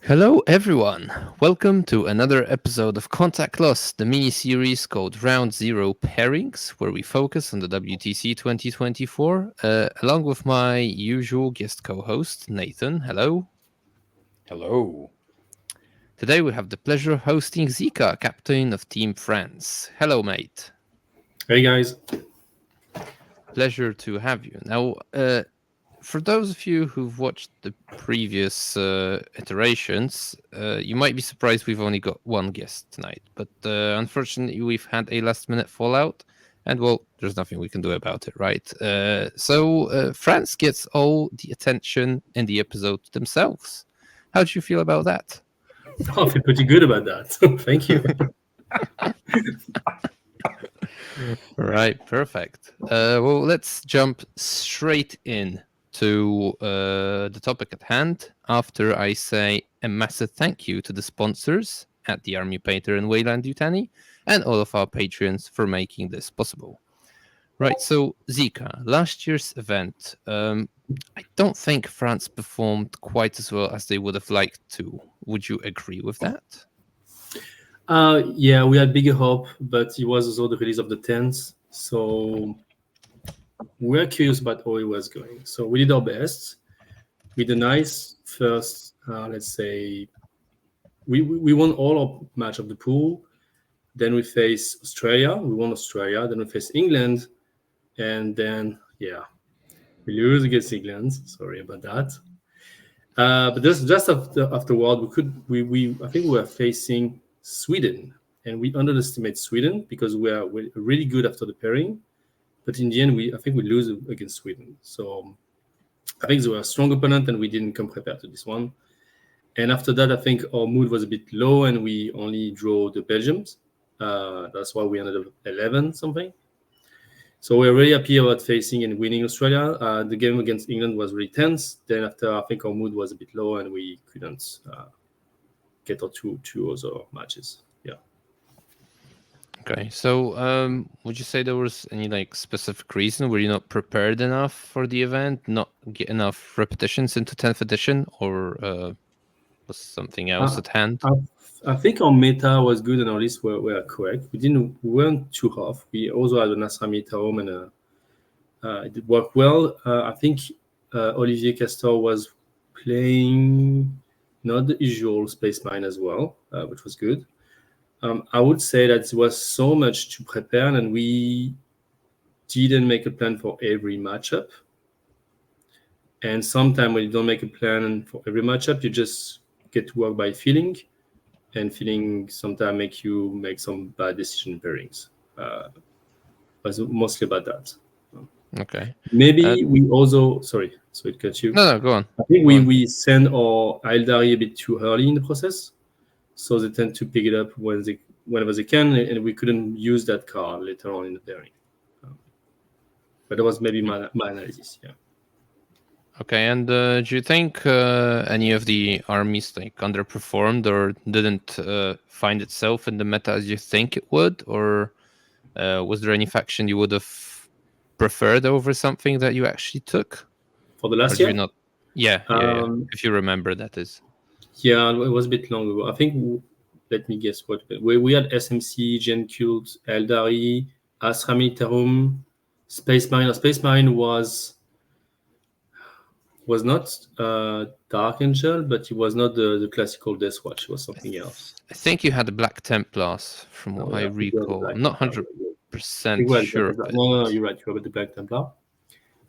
Hello, everyone. Welcome to another episode of Contact Loss, the mini series called Round Zero Pairings, where we focus on the WTC 2024, along with my usual guest co host, Nathan. Hello. Hello. Today we have the pleasure of hosting Zeka, captain of Team France. Hello, mate. Hey guys. Pleasure to have you. Now, for those of you who've watched the previous iterations, you might be surprised we've only got one guest tonight. But unfortunately, we've had a last-minute fallout, and well, there's nothing we can do about it, right? So France gets all the attention in the episode themselves. How do you feel about that? I feel pretty good about that. Thank you. Right, perfect. Well, let's jump straight in to the topic at hand after I say a massive thank you to the sponsors at the Army Painter and Weyland-Yutani and all of our patrons for making this possible. Right, so Zeka, last year's event, I don't think France performed quite as well as they would have liked to. Would you agree with that? Yeah, we had bigger hope, but it was also the release of the tents. So we're curious about how it was going. So we did our best. We did a nice first, let's say, we won all our match of the pool. Then we faced Australia. We won Australia. Then we faced England. And then, yeah, we lose against England. Sorry about that. But just afterward, we I think we were facing Sweden, and we underestimate Sweden because we're really good after the pairing. But in the end, I think we lose against Sweden. So I think they were a strong opponent, and we didn't come prepared to this one. And after that, I think our mood was a bit low, and we only drew the Belgians. That's why we ended up 11 something. So we're really happy about facing and winning Australia. The game against England was really tense. Then after, I think our mood was a bit low, and we couldn't get our two other matches. Yeah. Okay, so would you say there was any specific reason were you not prepared enough for the event, not get enough repetitions into 10th edition, or was something else at hand? I think our meta was good and our lists were correct. We weren't too off. We also had an Asra meta home and it did work well. I think Olivier Castor was playing not the usual Space Mine as well, which was good. I would say that it was so much to prepare and we didn't make a plan for every matchup. And sometimes when you don't make a plan for every matchup, you just get to work by feeling. And feeling sometimes make you make some bad decision pairings. It was mostly about that. Okay. Maybe we also sorry it cut you. No, go on. I think we send our Aildari a bit too early in the process, so they tend to pick it up whenever they can, and we couldn't use that card later on in the pairing. But that was maybe my analysis. Yeah. Okay, and do you think any of the armies underperformed or didn't find itself in the meta as you think it would, or was there any faction you would have preferred over something that you actually took For the last year? Not? Yeah. If you remember, that is. Yeah, it was a bit long ago. I think. Let me guess what we had: SMC, Gen Cult, Eldari, Asra Militarum, Space Marine. Space Marine was not Dark Angel, but it was not the classical Death Watch. It was something else. I think you had the Black Templars, from what I recall. I'm not 100% sure. No, you're right. You have the Black Templar.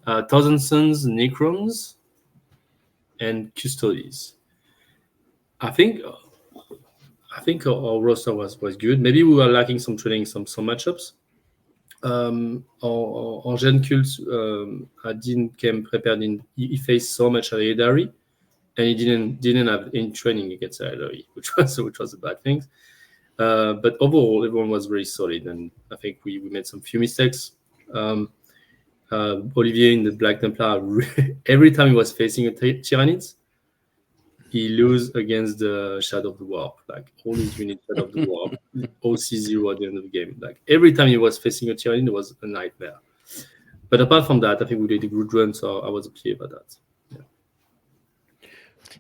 Thousand Suns, Necrons, and Custodies. I think our roster was good. Maybe we were lacking some training, some matchups. Our Gen Cult didn't came prepared. He faced so much Aedari, and he didn't have any training against Aedari, which was a bad thing. But overall, everyone was very solid, and I think we made some few mistakes. Olivier in the Black Templar, every time he was facing a Tyranids, he lose against the Shadow of the Warp. Like all his units Shadow of the Warp, OC0 at the end of the game. Like every time he was facing a Tyranid, it was a nightmare. But apart from that, I think we did a good run, so I was okay about that. Yeah.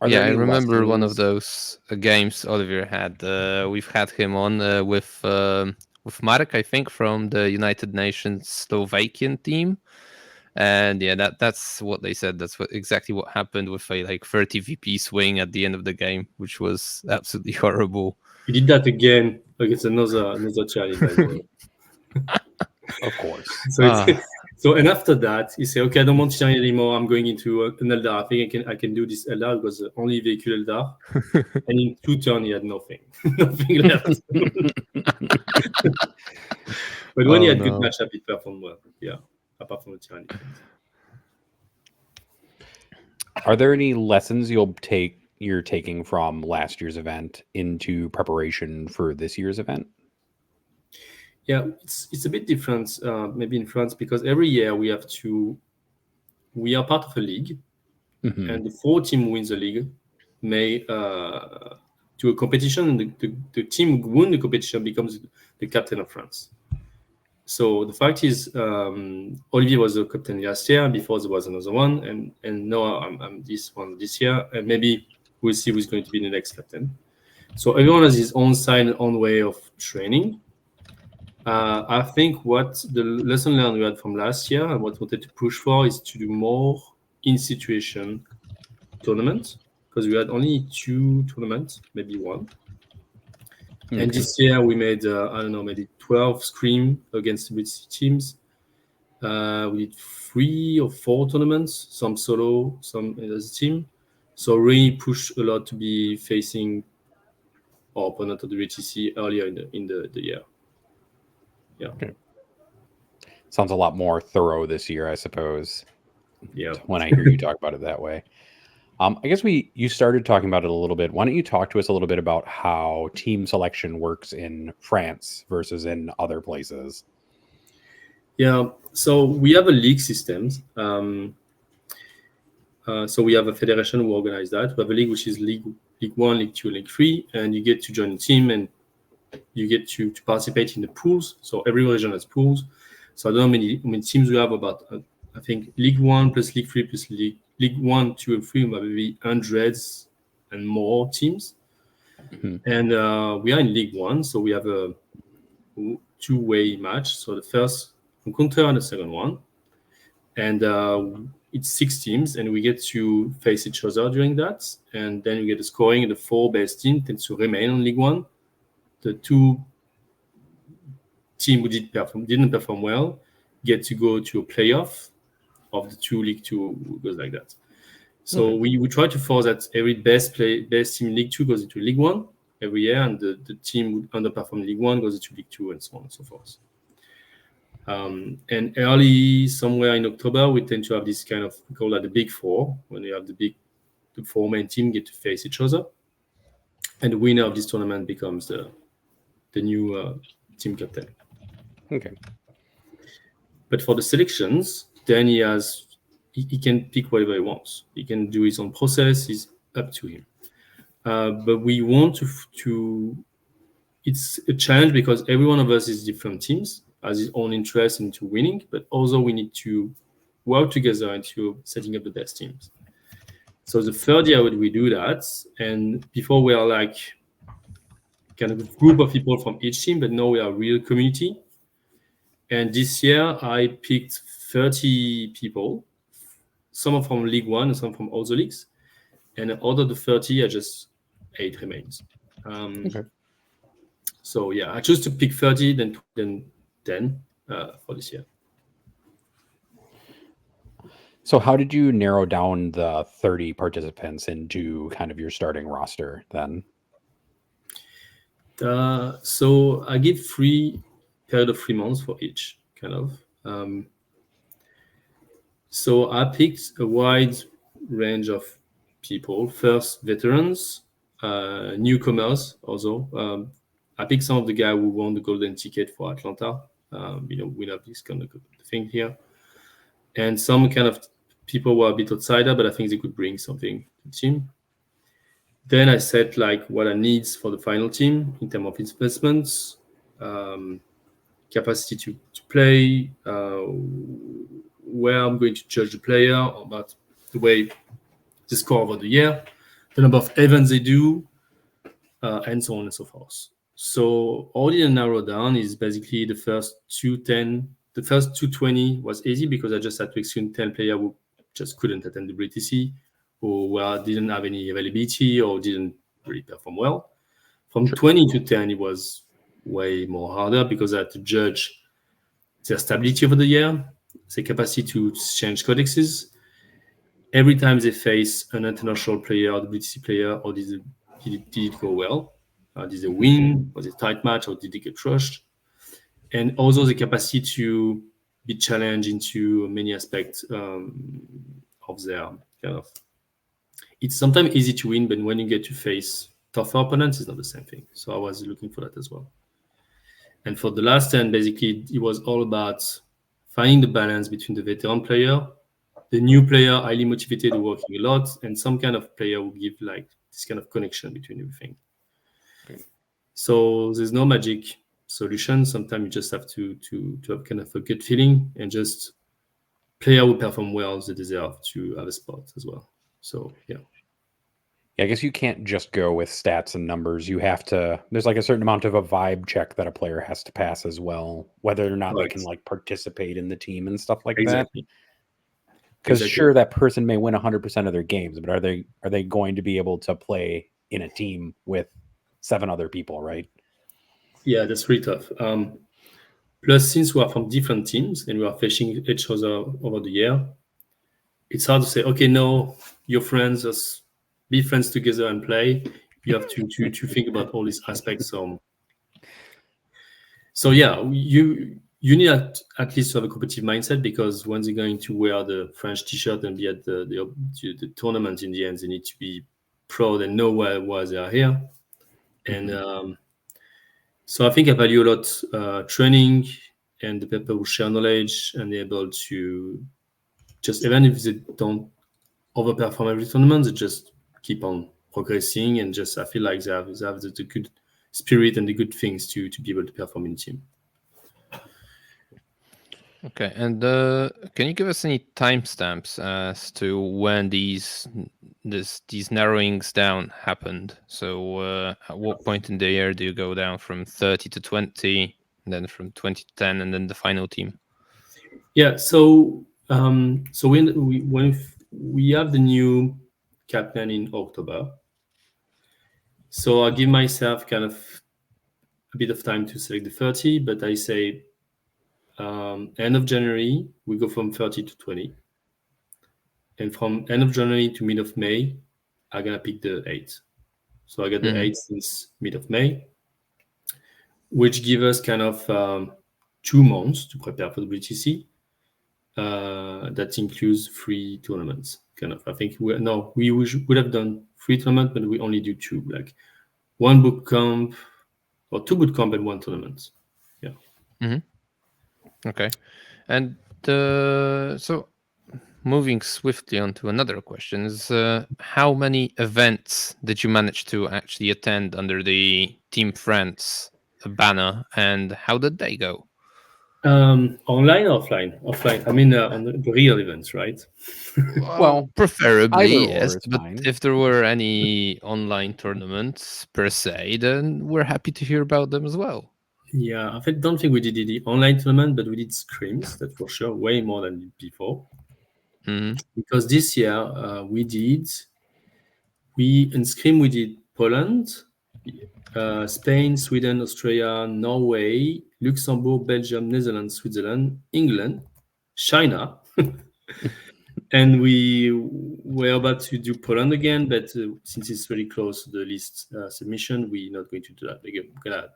Yeah, I remember one of those games Olivier had. We've had him on with Marek, I think, from the United Nations Slovakian team. And yeah, that's what they said. That's exactly what happened with a like 30 VP swing at the end of the game, which was absolutely horrible. He did that again against another challenge, by the way. Of course. So and after that, he said, "Okay, I don't want Thierry anymore. I'm going into an Eldar. I think I can do this Eldar." It was the only vehicle Eldar, and in 2 turns he had nothing, nothing left. But when he had good matchup, he performed well. Yeah, apart from the Thierry. Are there any lessons you're taking from last year's event into preparation for this year's event? Yeah, it's a bit different, maybe in France, because every year we are part of a league, and the 4 team wins the league may to a competition, and the team who won the competition becomes the captain of France. So the fact is, Olivier was the captain last year. Before there was another one, and now I'm this one this year, and maybe we'll see who's going to be the next captain. So everyone has his own side, own way of training. I think what the lesson learned we had from last year and what we wanted to push for is to do more in-situation tournaments, because we had only 2 tournaments, maybe 1. Okay. And this year we made, I don't know, maybe 12 scrim against WTC teams. We did 3 or 4 tournaments, some solo, some as a team. So really push a lot to be facing our opponent of the WTC earlier in the year. Yeah. Okay. Sounds a lot more thorough this year, I suppose. Yeah. When I hear you talk about it that way. I guess you started talking about it a little bit. Why don't you talk to us a little bit about how team selection works in France versus in other places? Yeah. So we have a league system. So we have a federation who organize that. We have a league which is League 1, League 2, League 3, and you get to join the team and you get to participate in the pools. So every region has pools. So I don't know how many teams we have, about, I think League 1 plus League 3 plus League 1, 2, and 3, maybe hundreds and more teams. And we are in League 1, so we have a 2-way match. So the first encounter and the second one. And it's 6 teams, and we get to face each other during that. And then we get the scoring, and the 4 best teams tend to remain on League 1. The 2 teams who didn't perform well get to go to a playoff of the 2 League 2 goes like that. So we try to force that every best team in League 2 goes into League 1 every year, and the team who underperform League 1 goes into League 2, and so on and so forth. And early, somewhere in October, we tend to have this kind of, we call that the Big 4, when you have the 4 main team get to face each other. And the winner of this tournament becomes the new team captain. Okay. But for the selections, then he can pick whatever he wants. He can do his own process. It's up to him. But we want to it's a challenge, because every one of us is different teams, has his own interest into winning, but also we need to work together into setting up the best teams. So the third year we do that, and before we are like kind of a group of people from each team, but now we are a real community. And this year I picked 30 people, some from League 1 and some from other leagues. And out of the 30, I just 8 remains. Okay. So yeah, I chose to pick 30, then 10 for this year. So how did you narrow down the 30 participants into kind of your starting roster then? So I give period of 3 months for each, kind of. So I picked a wide range of people. First, veterans, newcomers also. I picked some of the guys who won the golden ticket for Atlanta. We have this kind of thing here. And some kind of people were a bit outsider, but I think they could bring something to the team. Then I set like what I need for the final team in terms of investments, capacity to play, where I'm going to judge the player, about the way they score over the year. the number of events they do, and so on and so forth. So all you narrow down is basically the first 210. The first 220 was easy because I just had to exclude 10 players who just couldn't attend the WTC, or didn't have any availability or didn't really perform well. From 20 to 10, it was way more harder because I had to judge their stability over the year, their capacity to change codexes. Every time they face an international player or the WTC player, or did it go well? Did they win? Was it a tight match, or did they get rushed? And also the capacity to be challenged into many aspects of their kind of. It's sometimes easy to win, but when you get to face tougher opponents, it's not the same thing. So I was looking for that as well. And for the last 10, basically, it was all about finding the balance between the veteran player, the new player, highly motivated, working a lot, and some kind of player who give like this kind of connection between everything. Okay. So there's no magic solution. Sometimes you just have to have kind of a good feeling, and just player who perform well, they deserve to have a spot as well. So yeah. I guess you can't just go with stats and numbers. You have to, there's like a certain amount of a vibe check that a player has to pass as well, whether or not they can like participate in the team and stuff like that. Because sure, that person may win 100% of their games, but are they going to be able to play in a team with 7 other people, right? Yeah, that's really tough. Plus, since we are from different teams and we are facing each other over the year, it's hard to say, okay, no, your friends, just be friends together and play. You have to think about all these aspects. So yeah, you need at least to have a competitive mindset, because when they're going to wear the French T-shirt and be at the tournament, in the end, they need to be proud and know why they are here. And so I think I value a lot training and the people who share knowledge and they're able to just, even if they don't overperform every tournament, they just keep on progressing, and just I feel like they have the good spirit and the good things to be able to perform in team. Okay, and can you give us any timestamps as to when these narrowings down happened? So at what point in the year do you go down from 30 to 20, and then from 20 to 10, and then the final team? Yeah, so when we have the new captain in October, so I give myself kind of a bit of time to select the 30, but I say end of January, we go from 30 to 20. And from end of January to mid of May, I'm going to pick the 8. So I got the 8 since mid of May, which give us kind of 2 months to prepare for the WTC. That includes 3 tournaments. Kind of, I think we would have done 3 tournaments, but we only do 2, like 1 boot camp or 2 boot camp and 1 tournament. Yeah. Okay, and so moving swiftly on to another question is how many events did you manage to actually attend under the Team France banner, and how did they go? Online or offline? Offline. I mean, on the real events, right? Well, preferably, yes. But fine. if there were any online tournaments per se, then we're happy to hear about them as well. Yeah, I don't think we did the online tournament, but we did scrims, that for sure, way more than before. Because this year in scrim we did Poland, Spain, Sweden, Australia, Norway, Luxembourg, Belgium, Netherlands, Switzerland, England, China. And we were about to do Poland again, but since it's very close to the list submission, we're not going to do that. We're going to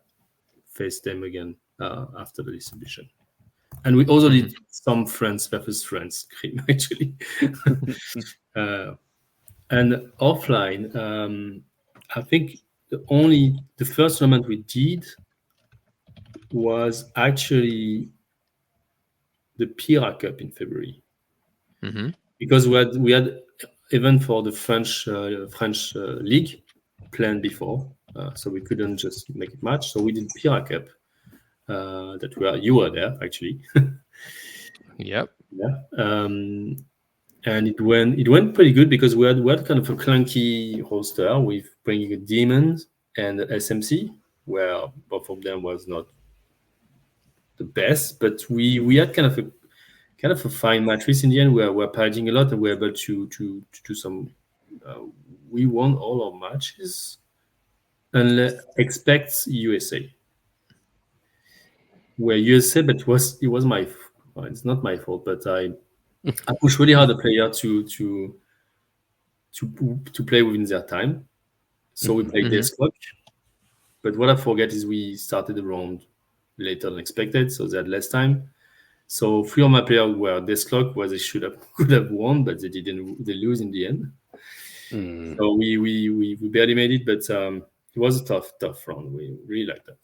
face them again after the list submission. And we also did some France versus France scrim, actually. And offline, I think the first tournament we did was actually the Pira Cup in February, because we had even for the French league planned before, so we couldn't just make it match. So we did Pira Cup. You were there actually. Yep. Yeah. and it went pretty good because we had kind of a clunky roster with bringing a demon and a SMC, where both of them was not the best, but we had kind of a fine matrix in the end. We're padding a lot, and we're able to do some. We won all our matches, and expect USA. Where USA, but it was it's not my fault, but I pushed really hard the player to play within their time. So we played desk clock. But what I forget is we started the round later than expected, so they had less time. So 3 of my players were desk clock, where they could have won, but they didn't. They lose in the end. So we barely made it, but it was a tough round. We really liked that.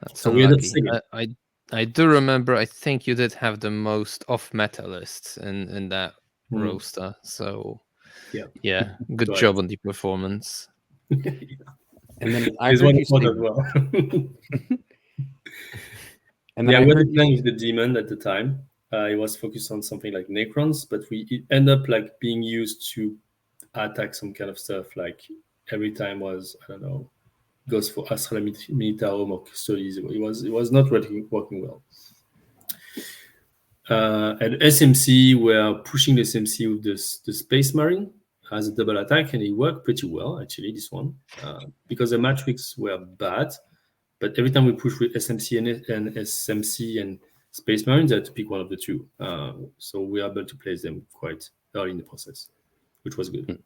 That's So we had unlucky. I do remember. I think you did have the most off-meta lists in that roster. So yeah, good job on the performance. And then I heard heard you say, as well. And then we were playing with the demon at the time. It was focused on something like Necrons, but it ended up like being used to attack some kind of stuff. Like every time was, I don't know, goes for Astral Militarum or Custodies. It was not working well. At SMC, we're pushing the SMC with the Space Marine as a double attack, and it worked pretty well, actually, this one. Because the matrix were bad, but every time we push with SMC and SMC and Space Marines, they had to pick one of the two. So we were able to place them quite early in the process, which was good.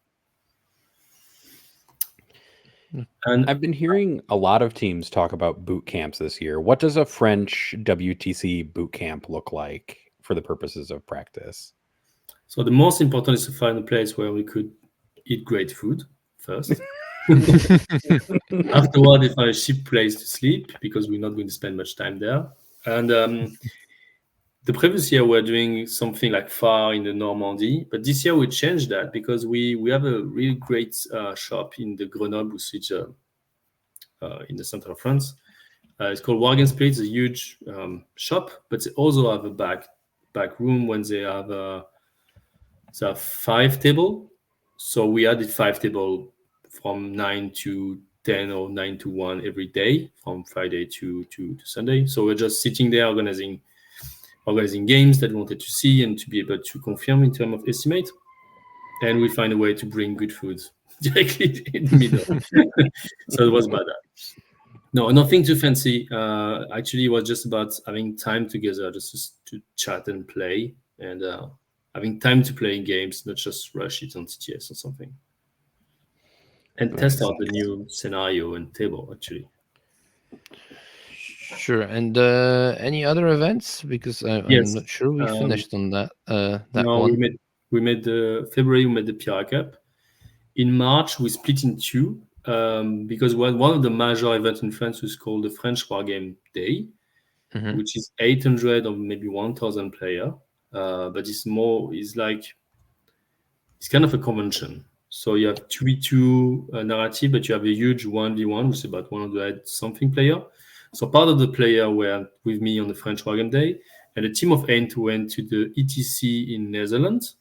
And I've been hearing a lot of teams talk about boot camps this year. What does a French WTC boot camp look like for the purposes of practice? So the most important is to find a place where we could eat great food first. Afterward, we find a cheap place to sleep because we're not going to spend much time there. And the previous year we were doing something like far in the Normandy, but this year we changed that because we have a really great shop in the Grenoble, which is in the center of France. It's called Wagon Split. It's a huge shop, but they also have a back room when they have 5 table. So we added 5 table from 9 to 10 or 9 to 1 every day from Friday to Sunday. So we're just sitting there organizing games that we wanted to see and to be able to confirm in terms of estimate. And we find a way to bring good food directly in the middle. So it was about that. No, nothing too fancy. Actually, it was just about having time together just to chat and play, and having time to play in games, not just rush it on TTS or something. And test out the new scenario and table, actually. Sure. And any other events? Because I'm not sure we finished on that. No, one. we made the February. We made the PR Cup. In March, we split in 2 because one of the major events in France was called the French War Game Day, which is 800 or maybe 1,000 player. But it's kind of a convention. So you have 2v2 narrative, but you have a huge 1v1, which is about 100 something player. So part of the player were with me on the French War Game Day, and a team of 8 went to the ETC in Netherlands.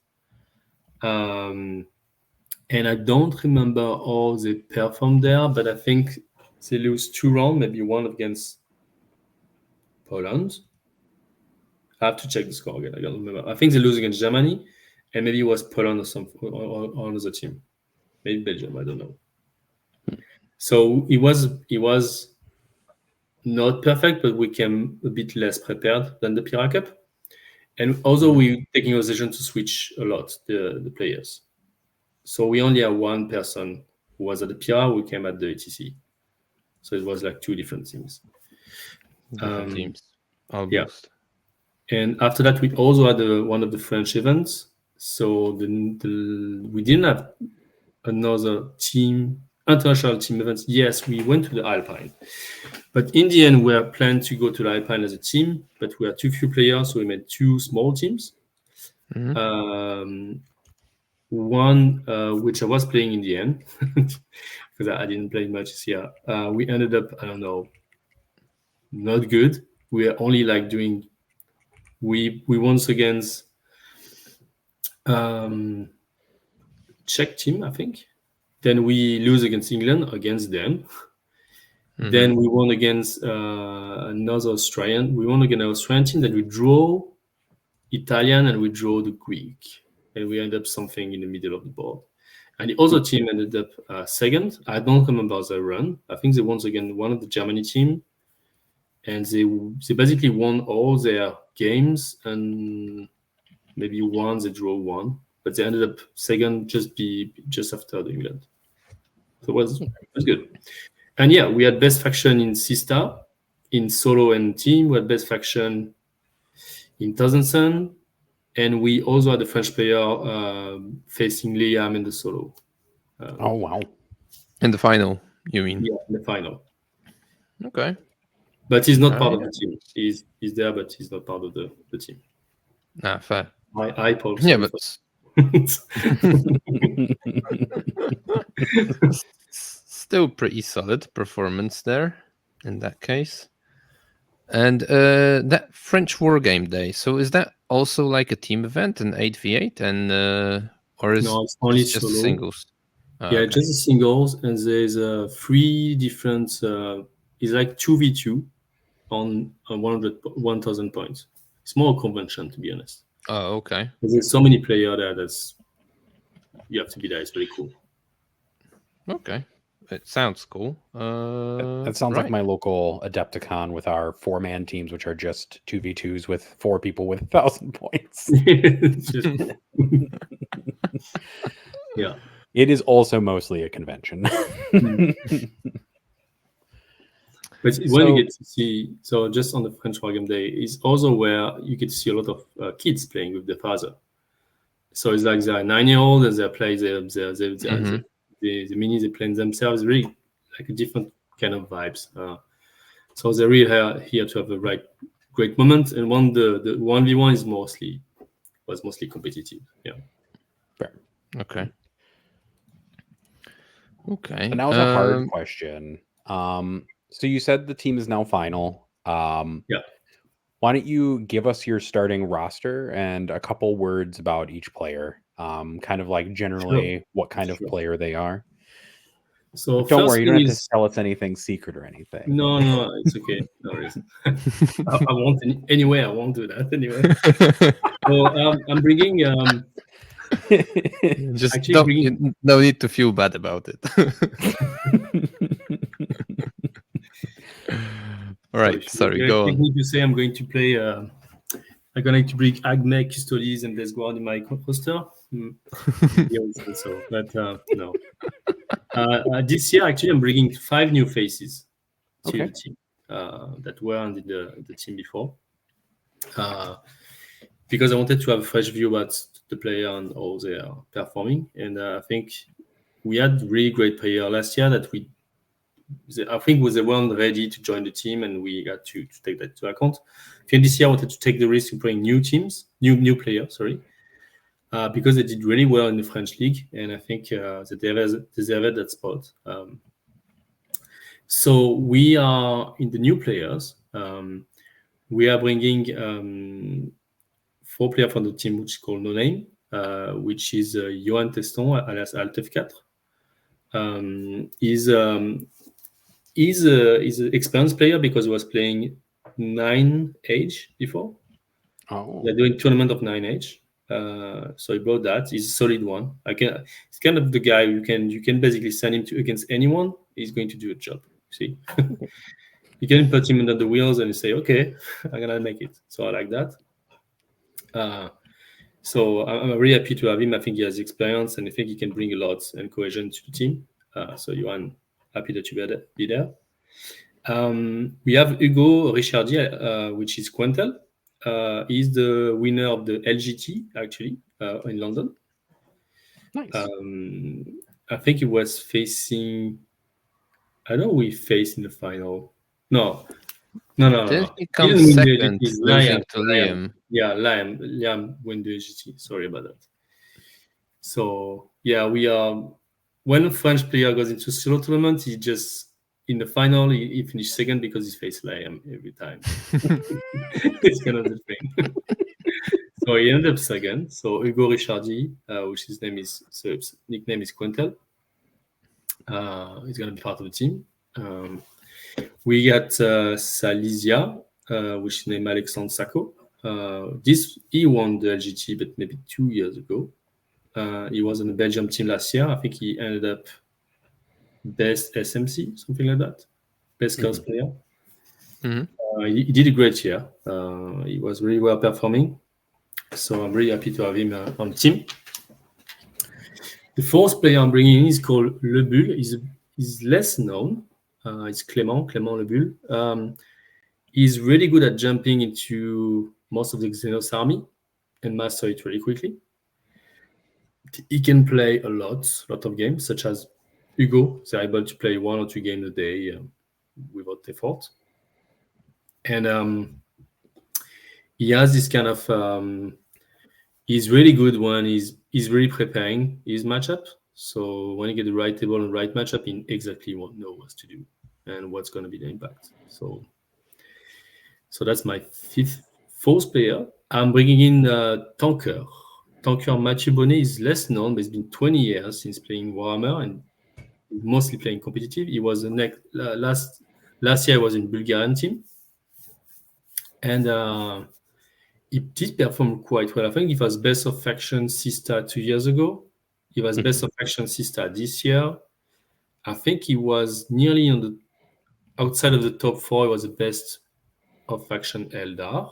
And I don't remember how they performed there, but I think they lose 2 rounds, maybe one against Poland. I have to check the score again. I don't remember. I think they lose against Germany, and maybe it was Poland or another team, maybe Belgium. I don't know. So it was not perfect, but we came a bit less prepared than the PR Cup. And also we're taking a decision to switch a lot the players. So we only have one person who was at the PR, who came at the ETC. So it was like 2 different teams. Different teams, almost. Yeah. And after that, we also had one of the French events. So we didn't have another international team events. Yes, we went to the Alpine. But in the end, we are planned to go to the Alpine as a team, but we are too few players, so we made 2 small teams. One, which I was playing in the end, because I didn't play much this year. We ended up, I don't know, not good. We are only like doing, we once against Czech team, I think. Then we lose against England, against them. Mhm. Then we won against another Australian. We won against an Australian team. Then we draw Italian and we draw the Greek. And we end up something in the middle of the board. And the other team ended up second. I don't remember the run. I think they won against one of the Germany team. And they basically won all their games and maybe one, they draw one. But they ended up second just after the England. So it was good. And yeah, we had best faction in Sista, in solo and team. We had best faction in Thousandson. And we also had a French player facing Liam in the solo. Oh, wow. In the final, you mean? Yeah, in the final. Okay. But he's not part of the team. He's there, but he's not part of the team. Fair. I Paul. Yeah, but still pretty solid performance there in that case. And that French War Game Day, so is that also like a team event, an 8v8, and or is no, it's only just solo. singles? Yeah, okay. just the singles, and there's 3 different. It's like 2v2 on 1,000 points. It's more a convention, to be honest. Oh, okay. There's so many players there that's you have to be there. It's really cool. Okay, it sounds cool. That sounds like my local Adepticon with our 4-man teams, which are just 2v2s with 4 people with 1,000 points. Yeah. It is also mostly a convention. But when you get to see, so just on the French War Game Day, is also where you get to see a lot of kids playing with their father. So it's like they're 9-year-old and they play the minis, they play themselves, really like a different kind of vibes. So they're really here to have a great moment. And the 1v1 was mostly competitive. Yeah. Fair. Okay. But now it's a hard question. So you said the team is now final. Yeah. Why don't you give us your starting roster and a couple words about each player? Kind of like generally what kind of player they are. So but don't worry, you don't have to tell us anything secret or anything. No, it's okay. No worries. I won't anyway. I won't do that anyway. So I'm bringing. Just no need to feel bad about it. All right, sorry. Go on. You say I'm going to play. I'm going to bring Agme, Custodes, and Death Guard in my roster. So, but no. This year, actually, I'm bringing 5 new faces to the team that weren't in the team before. Because I wanted to have a fresh view about the player and how they are performing. And I think we had really great player last year that I think they weren't ready to join the team, and we had to take that into account. I think this year I wanted to take the risk to bring new players, because they did really well in the French league, and I think they deserved that spot. So we are in the new players. We are bringing 4 players from the team, which is called No Name, which is Johan Teston, alias Altef4. He's an experienced player because he was playing 9 age before. Oh. They're doing tournament of 9 age. So he brought that. He's a solid one. He's kind of the guy you can basically send him against anyone. He's going to do a job. See, you can put him under the wheels and say, "Okay, I'm gonna make it." So I like that. So I'm really happy to have him. I think he has experience, and I think he can bring a lot and cohesion to the team. So Johan, happy that you be there. We have Hugo Richardi, which is Quentel. He's the winner of the LGT, actually, in London. Nice. I think he was facing... I don't know who he faced in the final. No. Did he come second, losing to Liam? Yeah, Liam won the LGT. Sorry about that. So, yeah, we are... When a French player goes into solo tournament, he just... In the final, he finished second because he faced Liam every time. It's kind of the thing. So he ended up second. So Hugo Ricciardi, which his nickname is Quintel, he's going to be part of the team. We got Salisia, which is named Alexandre Sacco. He won the LGT, but maybe 2 years ago. He was on the Belgium team last year. I think he ended up best SMC, something like that. Best girls player. He did a great year. He was really well performing. So I'm really happy to have him on the team. The fourth player I'm bringing in is called Le Bull. He's less known. It's Clément Le Bull. He's really good at jumping into most of the Xenos army and master it really quickly. He can play a lot of games, such as Hugo. They're able to play 1 or 2 games a day without effort. And he has this kind of he's really good when he's really preparing his matchup. So when you get the right table and right matchup, he exactly won't know what to do and what's going to be the impact. So that's my fourth player. I'm bringing in Tanker. Tanker Mathieu Bonnet is less known, but it's been 20 years since playing Warhammer and mostly playing competitive. He was last year I was in Bulgarian team. And he did perform quite well. I think he was best of faction Sista 2 years ago. He was best of faction Sista this year. I think he was nearly on the outside of the top 4. He was the best of faction Eldar.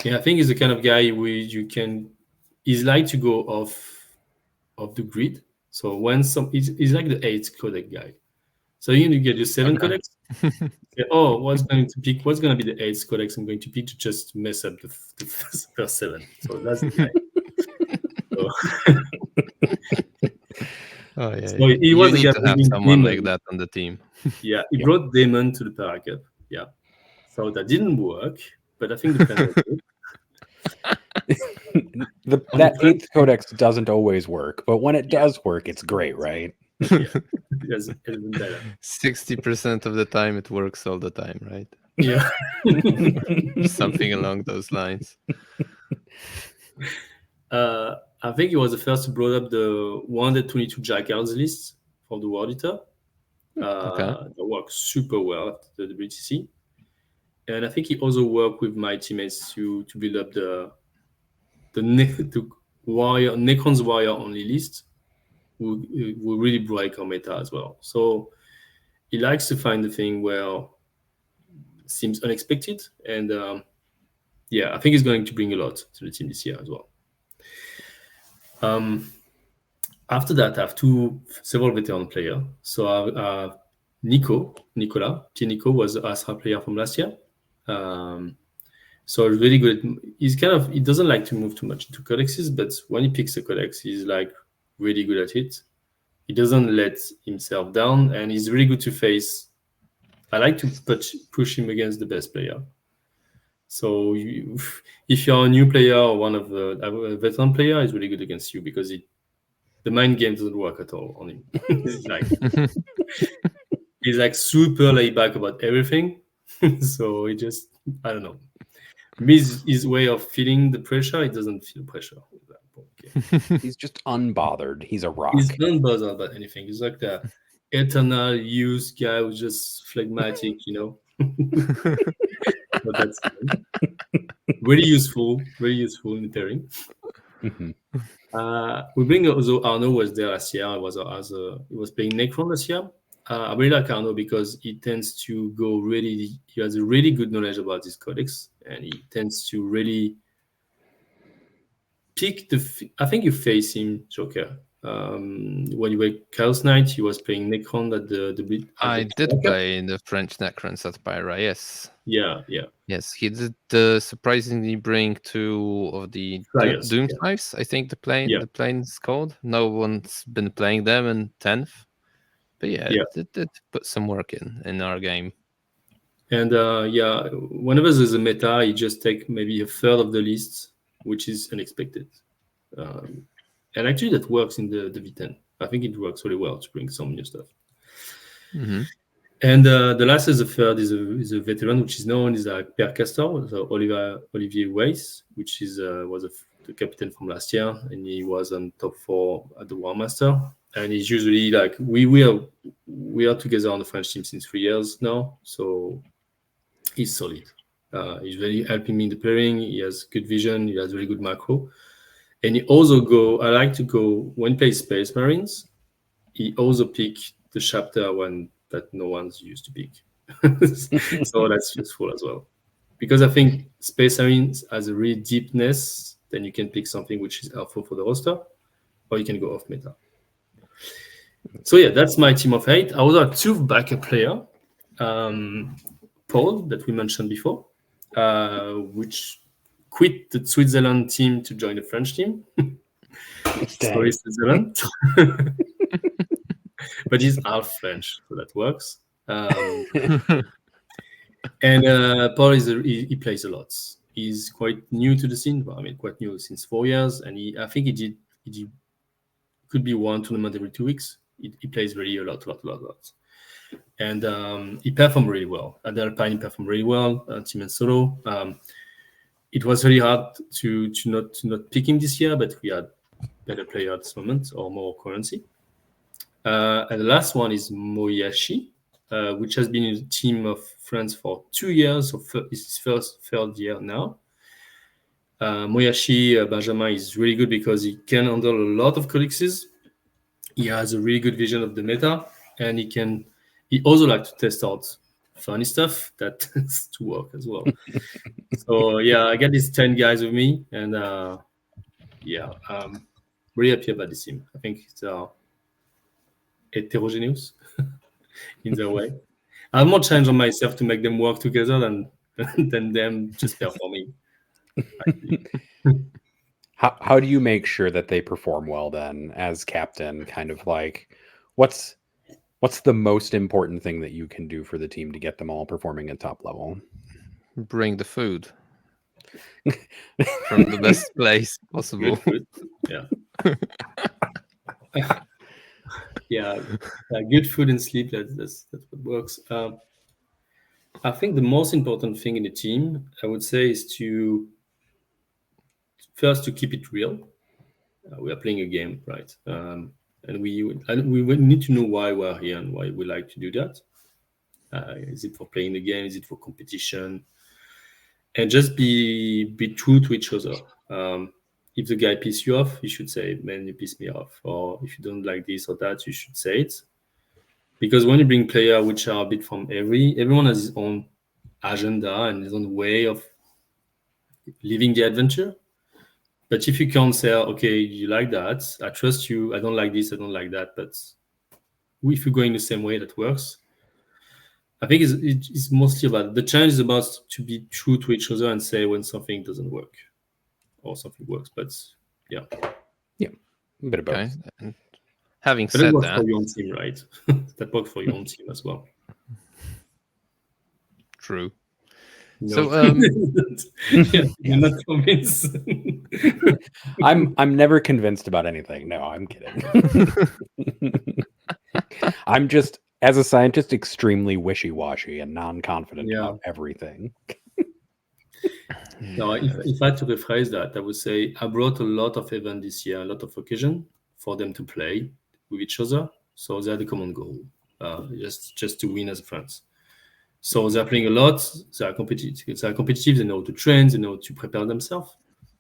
Yeah, I think he's the kind of guy he's like to go off the grid. So when he's like the 8 codec guy. So you get your 7 codecs. What's going to be the 8th codex I'm going to pick to just mess up the first 7. So that's the guy. So he was need to have someone like that on the team. Yeah, he brought Damon to the Para Cup. Yeah. So that didn't work, but I think the plan was good. That 8th codex doesn't always work, but when it does work, it's great, right? Yeah, it's even better. 60% of the time it works all the time, right? Yeah. Something along those lines. I think he was the first to brought up the 122 Jackards list from the World Eater. That worked super well at the WTC. And I think he also worked with my teammates to build up the Necron's Warrior only list, who really break our meta as well. So he likes to find the thing where it seems unexpected. And I think he's going to bring a lot to the team this year as well. After that, I have several veteran players. So Nicola was the Astra player from last year. So really good. He doesn't like to move too much into codexes, but when he picks a codex, he's like really good at it. He doesn't let himself down, and he's really good to face. I like to push him against the best player. So if you're a new player or one of a veteran player, he's really good against you because the mind game doesn't work at all on him. he's like super laid back about everything. So I don't know. His way of feeling the pressure, he doesn't feel pressure. Okay. He's just unbothered. He's a rock. He's unbothered about anything. He's like the eternal youth guy who's just phlegmatic, But that's very useful in the pairing. We bring also Arnaud was there last year. He was playing Necron last year. I really like Arnaud because he tends to go he has a really good knowledge about his codex, and he tends to really pick I think you face him, Joker. When you were Chaos Knight, he was playing Necron at the I did play in the French Necrons at Pyra, yes. Yeah. Yes, he did surprisingly bring 2 of the Doom Knives, I think the plane's called. No one's been playing them in 10th. But it did put some work in our game. And whenever there's a meta, you just take maybe a third of the list, which is unexpected. And actually that works in the V10. I think it works really well to bring some new stuff. And the last is the third is a veteran, which is known as a paircaster, so Olivier Weiss, which is was the captain from last year, and he was on top 4 at the War Master. And he's usually like we are together on the French team since 3 years now, so he's solid. He's really helping me in the pairing. He has good vision. He has really good macro, and he also I like to go when he plays Space Marines. He also pick the chapter one that no one's used to pick, so that's useful as well. Because I think Space Marines has a really deepness. Then you can pick something which is helpful for the roster, or you can go off meta. So yeah, that's my team of 8. I also have 2 backup player, Paul that we mentioned before, which quit the Switzerland team to join the French team. Sorry, Switzerland. But he's half French, so that works. And Paul he plays a lot. He's quite new to the scene. Well, I mean, quite new since 4 years, and I think he did could be 1 tournament every 2 weeks. He plays really a lot. And he performed really well. At the Alpine, he performed really well, team and solo. It was really hard to not pick him this year, but we had better player at this moment or more currency. And the last one is Moyashi, which has been in the team of France for 2 years, so it's his third year now. Moyashi Benjamin is really good because he can handle a lot of codexes. He has a really good vision of the meta, and he also likes to test out funny stuff that has to work as well. So yeah, I got these 10 guys with me, and really happy about this team. I think it's heterogeneous in their way. I have more challenge on myself to make them work together than them just performing. How do you make sure that they perform well then as captain? Kind of like what's the most important thing that you can do for the team to get them all performing at top level? Bring the food from the best place possible. Good food. Yeah. Good food and sleep, that's what works. I think the most important thing in the team, I would say, is to keep it real. We are playing a game, right? And we need to know why we're here and why we like to do that. Is it for playing the game? Is it for competition? And just be true to each other. If the guy pisses you off, you should say, "Man, you piss me off." Or if you don't like this or that, you should say it. Because when you bring players which are a bit from everyone has his own agenda and his own way of living the adventure. But if you can't say, "Okay, you like that, I trust you, I don't like this, I don't like that," but if you're going the same way, that works. I think it's mostly about the challenge is about to be true to each other and say when something doesn't work or something works. But yeah, a bit of both. Okay. And having but said that works that, for your own team, right? That works for your own team as well. true. No. So, You're not convinced. I'm never convinced about anything. No, I'm kidding. I'm just, as a scientist, extremely wishy-washy and non-confident about everything. No, if I had to rephrase that, I would say I brought a lot of events this year, a lot of occasion for them to play with each other. So they had a common goal, just to win as friends. So they're playing a lot. They are competitive. They know to train. They know to prepare themselves.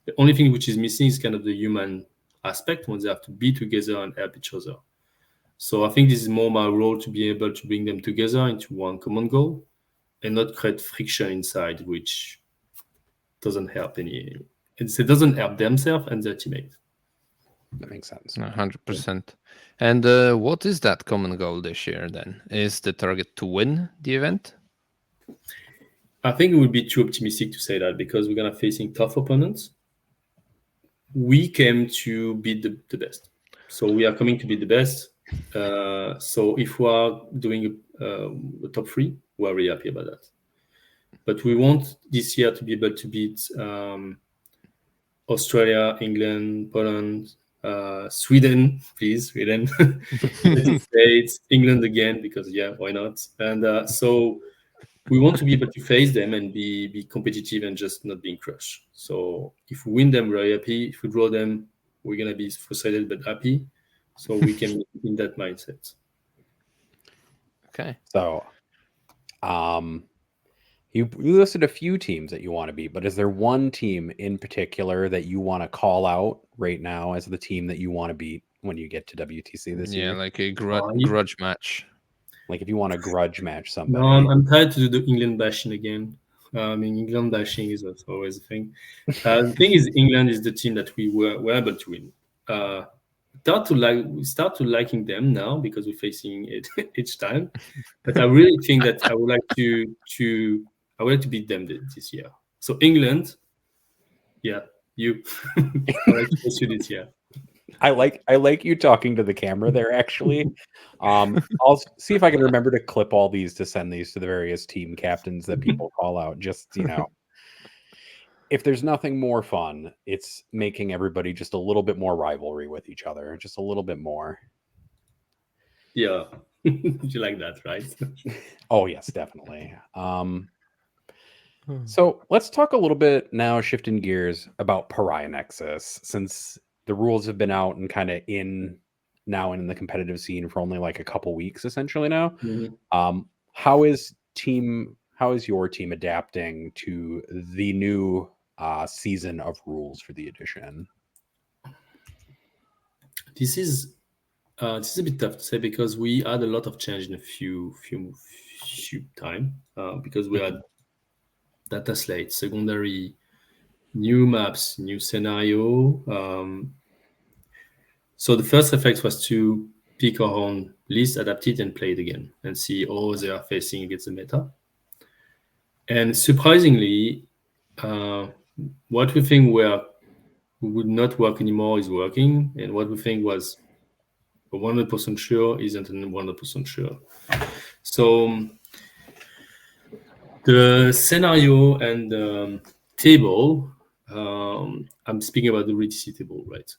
The only thing which is missing is kind of the human aspect when they have to be together and help each other. So I think this is more my role to be able to bring them together into one common goal and not create friction inside, which doesn't help it doesn't help themselves and their teammates. That makes sense. 100%. And what is that common goal this year then? Is the target to win the event? I think it would be too optimistic to say that because we're going to facing tough opponents. We came to beat the best. So we are coming to beat the best. So if we are doing a top 3, we're really happy about that. But we want this year to be able to beat Australia, England, Poland, Sweden, please, Sweden, United States, England again, because why not? And so we want to be able to face them and be competitive and just not being crushed. So if we win them, we're happy. If we draw them, we're gonna be frustrated but happy. So we can be in that mindset. Okay. So, you listed a few teams that you want to beat, but is there one team in particular that you want to call out right now as the team that you want to beat when you get to WTC this year? Like a grudge match. Like if you want to grudge match somebody. No, I'm tired to do the England bashing again. England bashing is always a thing. The thing is, England is the team that we were able to win. We start to liking them now because we're facing it each time. But I really think that I would like to beat them this year. So England, you. I would like to face you this year. I like you talking to the camera there, actually. I'll see if I can remember to clip all these to send these to the various team captains that people call out. Just, if there's nothing more fun, it's making everybody just a little bit more rivalry with each other, just a little bit more. Yeah. You like that, right? Oh, yes, definitely. So let's talk a little bit now, shifting gears, about Pariah Nexus, since the rules have been out and kind of in the competitive scene for only like a couple weeks, essentially now. Mm-hmm. How is your team adapting to the new season of rules for the edition? This is a bit tough to say because we had a lot of change in a few time because we had data slate, secondary, new maps, new scenario. So the first effect was to pick our own list, adapt it, and play it again and see how they are facing against the meta. And surprisingly, what we think would not work anymore is working, and what we think was 100% sure isn't 100% sure. So the scenario and the table, I'm speaking about the WTC table, right?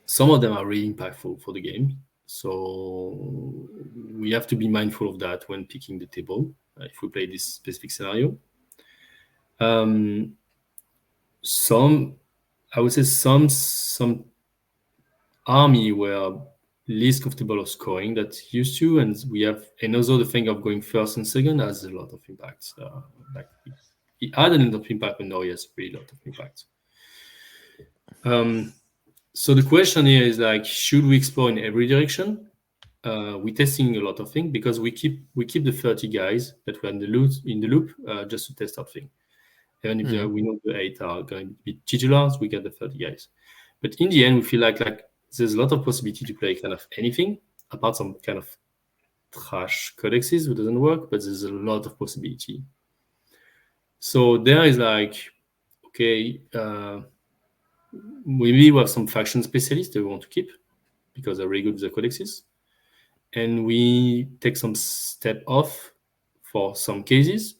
Some of them are really impactful for the game. So we have to be mindful of that when picking the table if we play this specific scenario. I would say some army were least comfortable of scoring that used to, and we have also the thing of going first and second has a lot of impact. It had a lot of impact, but now it has really a lot of impact. So the question here is like, should we explore in every direction? We're testing a lot of things because we keep the 30 guys that were in the loop just to test our thing. Even if we know the 8 are going to be titulars, we get the 30 guys. But in the end, we feel like there's a lot of possibility to play kind of anything, apart some kind of trash codexes who doesn't work, but there's a lot of possibility. So there is like, okay, maybe we have some faction specialists that we want to keep because they're really good with the codexes. And we take some step off for some cases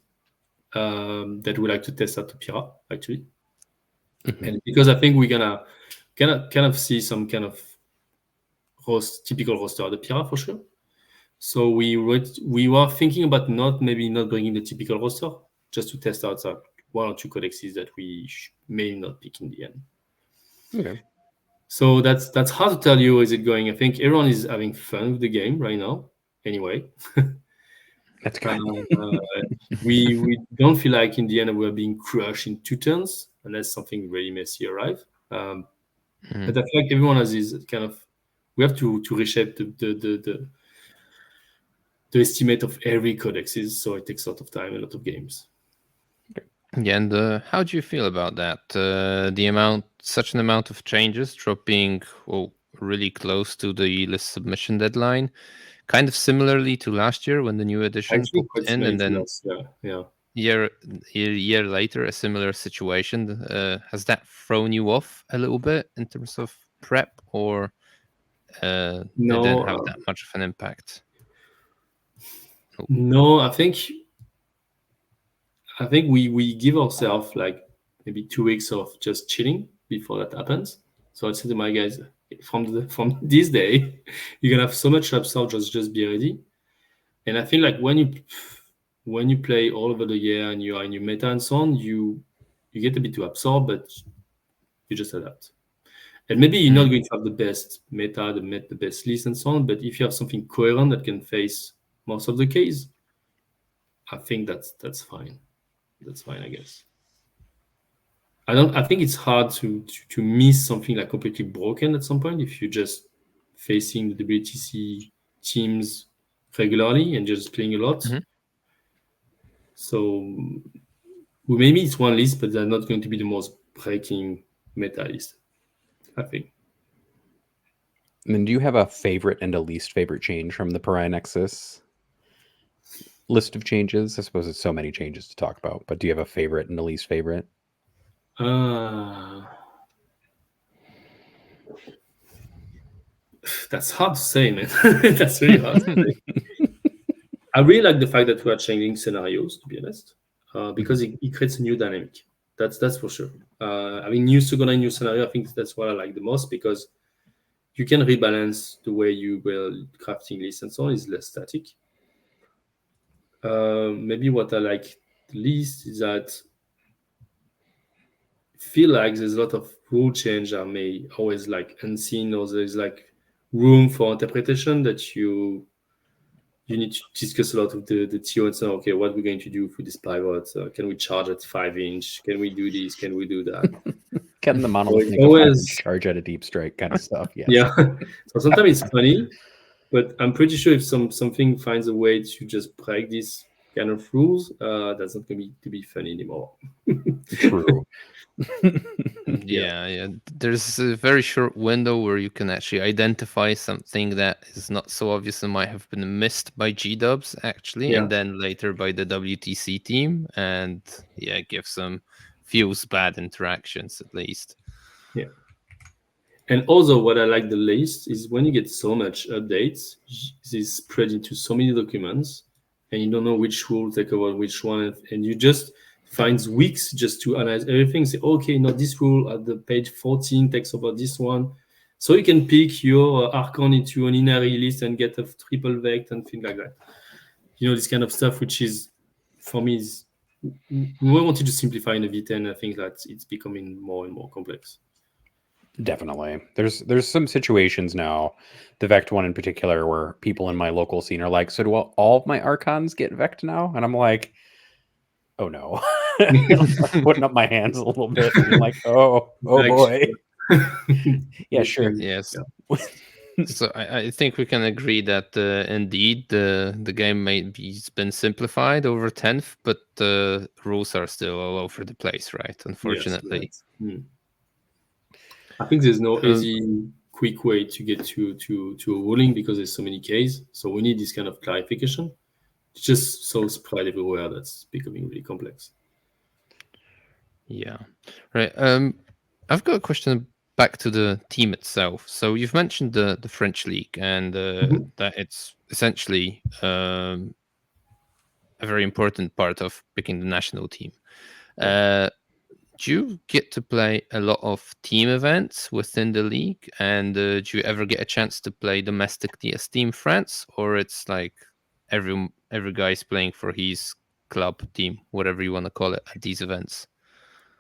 that we like to test out to Pira, actually. And because I think we're gonna kind of see some kind of typical roster at the Pira for sure. So we were thinking about not bringing the typical roster just to test out one or two codexes that we may not pick in the end. Okay. So that's hard to tell you how is it going. I think everyone is having fun with the game right now. Anyway, that's good. We don't feel like in the end we're being crushed in 2 turns unless something really messy arrive. But I feel like everyone has this kind of. We have to reshape the estimate of every codexes, so it takes a lot of time, a lot of games. Yeah, and how do you feel about that? Such an amount of changes dropping really close to the list submission deadline, kind of similarly to last year when the new edition popped in, and then year later a similar situation. Has that thrown you off a little bit in terms of prep, or it didn't have that much of an impact? No, I think we give ourselves like maybe 2 weeks of just chilling before that happens. So I said to my guys, from this day, you're gonna have so much upside. Just be ready. And I think like when you play all over the year and you are in your meta and so on, you get a bit too absorbed, but you just adapt. And maybe you're not going to have the best meta, the best list and so on, but if you have something coherent that can face most of the case, I think that's fine. That's fine, I guess. I think it's hard to miss something like completely broken at some point if you're just facing the WTC teams regularly and just playing a lot. So maybe it's one list, but they're not going to be the most breaking meta list, I think. And then do you have a favorite and a least favorite change from the Pariah Nexus list of changes? I suppose it's so many changes to talk about, but do you have a favorite and a least favorite? That's hard to say, man. That's really hard to say. I really like the fact that we are changing scenarios, to be honest, because it creates a new dynamic. That's for sure. New Sugona, new scenario, I think that's what I like the most, because you can rebalance the way you will crafting lists and so on. Is less static. Maybe what I like the least is that I feel like there's a lot of rule change I may always like unseen, or there's like room for interpretation that you need to discuss a lot of the TO and say, okay, what we're going to do for this pivot? Can we charge at 5-inch? Can we do this? Can we do that? Can the monolith make a charge at a deep strike kind of stuff? Yes. Yeah. So sometimes it's funny, but I'm pretty sure if something finds a way to just break these kind of rules, that's not going to be funny anymore. True. Yeah. There's a very short window where you can actually identify something that is not so obvious and might have been missed by G-dubs, actually, and then later by the WTC team, and give some feels bad interactions at least. Yeah. And also what I like the least is when you get so much updates, it's spread into so many documents, and you don't know which rule take over which one, and you just find weeks just to analyze everything. Say, okay, no, this rule at the page 14 takes over this one. So you can pick your Archon into an inary list and get a triple vect and things like that. This kind of stuff, which is, for me, we wanted to simplify in a V10. I think that it's becoming more and more complex. Definitely. There's some situations now, the Vect one in particular, where people in my local scene are like, so do all of my Archons get Vect now? And I'm like, oh no. Putting up my hands a little bit and like, oh boy. Yeah, sure. Yes. Yeah. So I think we can agree that indeed the game maybe been simplified over 10th, but the rules are still all over the place, right? Unfortunately. Yes, right. I think there's no easy, quick way to get to a ruling because there's so many cases. So we need this kind of clarification. It's just so spread everywhere that's becoming really complex. Yeah. Right. I've got a question back to the team itself. So you've mentioned the French league and that it's essentially a very important part of picking the national team. Do you get to play a lot of team events within the league? And do you ever get a chance to play domestic DS Team France? Or it's like every guy's playing for his club team, whatever you want to call it, at these events?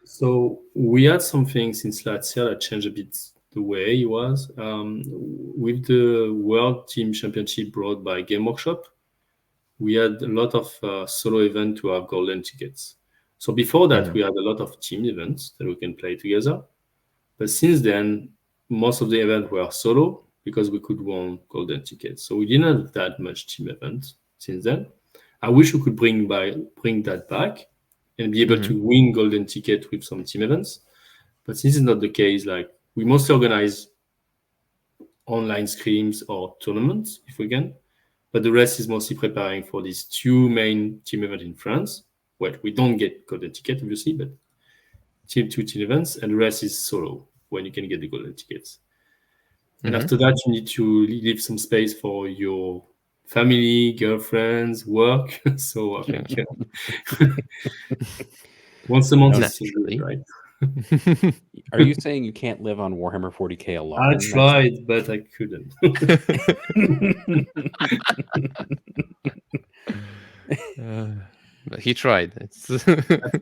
So we had something since last year that changed a bit the way it was. With the World Team Championship brought by Game Workshop, we had a lot of solo events to have golden tickets. So before that, we had a lot of team events that we can play together. But since then, most of the events were solo because we could win golden tickets. So we didn't have that much team events since then. I wish we could bring that back and be able to win golden ticket with some team events. But since it's not the case, like we mostly organize online scrims or tournaments if we can. But the rest is mostly preparing for these two main team events in France. Well, we don't get golden ticket, obviously, but two team events, and the rest is solo when you can get the golden tickets. And after that, you need to leave some space for your family, girlfriends, work. So I think once a month is still good, right? Are you saying you can't live on Warhammer 40k alone? I tried, but I couldn't. But he tried.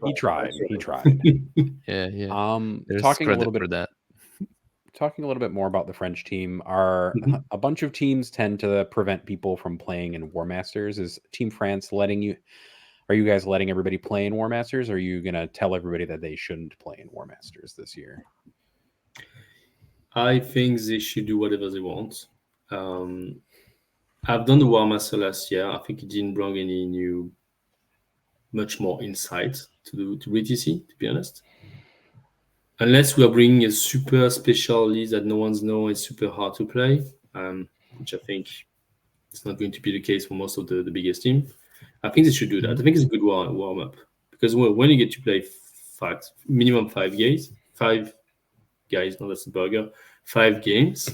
He tried. He tried. Yeah. There's Talking a credit little bit for that. Talking a little bit more about the French team, are a bunch of teams tend to prevent people from playing in War Masters. Is Team France letting you? Are you guys letting everybody play in War Masters? Or are you gonna tell everybody that they shouldn't play in War Masters this year? I think they should do whatever they want. I've done the War Master last year. I think it didn't bring any new, much more insight to WTC, to be honest. Unless we are bringing a super special list that no one's know is super hard to play, which I think is not going to be the case for most of the biggest team. I think they should do that. I think it's a good warm up because when you get to play minimum 5 games, no, that's a burger, 5 games,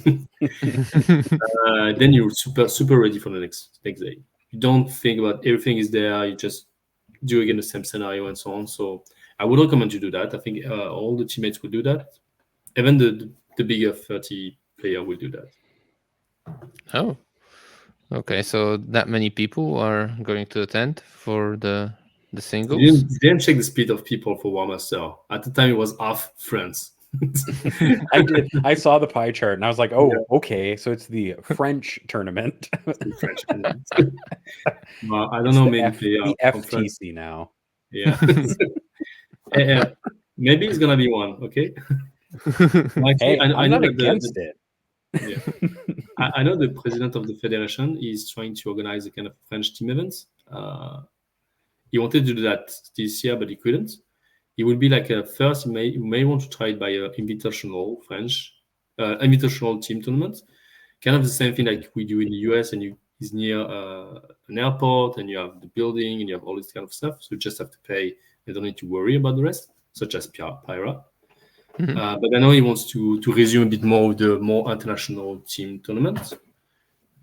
then you're super ready for the next day. You don't think about everything is there. You just do again the same scenario and so on. So I would recommend you do that. I think all the teammates will do that. Even the bigger 30 player will do that. Oh, okay. So that many people are going to attend for the singles? You didn't check the speed of people for War Master. At the time, it was half France. I did. I saw the pie chart and I was like, "Oh, yeah. Okay, so it's the French tournament." French tournament. I don't know. Maybe the FTC now. Yeah. Maybe it's gonna be one. Okay. Hey, I'm not against it. Yeah. I know the president of the federation is trying to organize a kind of French team events. He wanted to do that this year, but he couldn't. It would be like first, you may want to try it by an invitational invitational team tournament. Kind of the same thing like we do in the US, and is near an airport, and you have the building, and you have all this kind of stuff. So you just have to pay. You don't need to worry about the rest, such as Pyra. But I know he wants to resume a bit more with the more international team tournaments,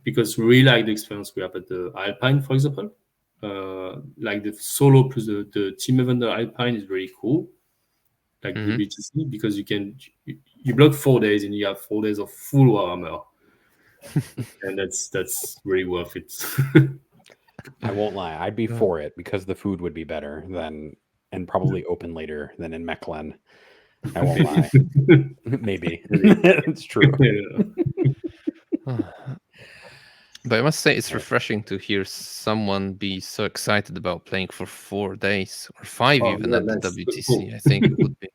because we really like the experience we have at the Alpine, for example. Like the solo plus the team event at Alpine is very cool. Like the WTC, because you block 4 days and you have 4 days of full Warhammer. And that's really worth it. I won't lie, I'd be for it because the food would be better and probably open later than in Mechelen. I won't lie. Maybe. It's true. But I must say it's refreshing to hear someone be so excited about playing for 4 days or 5 even at the WTC. Cool. I think it would be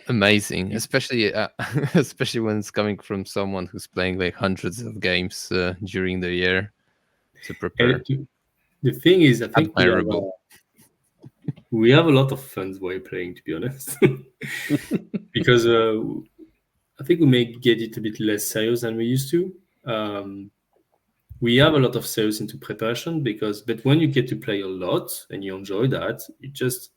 amazing, especially when it's coming from someone who's playing like hundreds of games during the year to prepare. The thing is, I think we have a lot of fun while playing, to be honest, because I think we may get it a bit less serious than we used to. We have a lot of serious into preparation but when you get to play a lot and you enjoy that, you just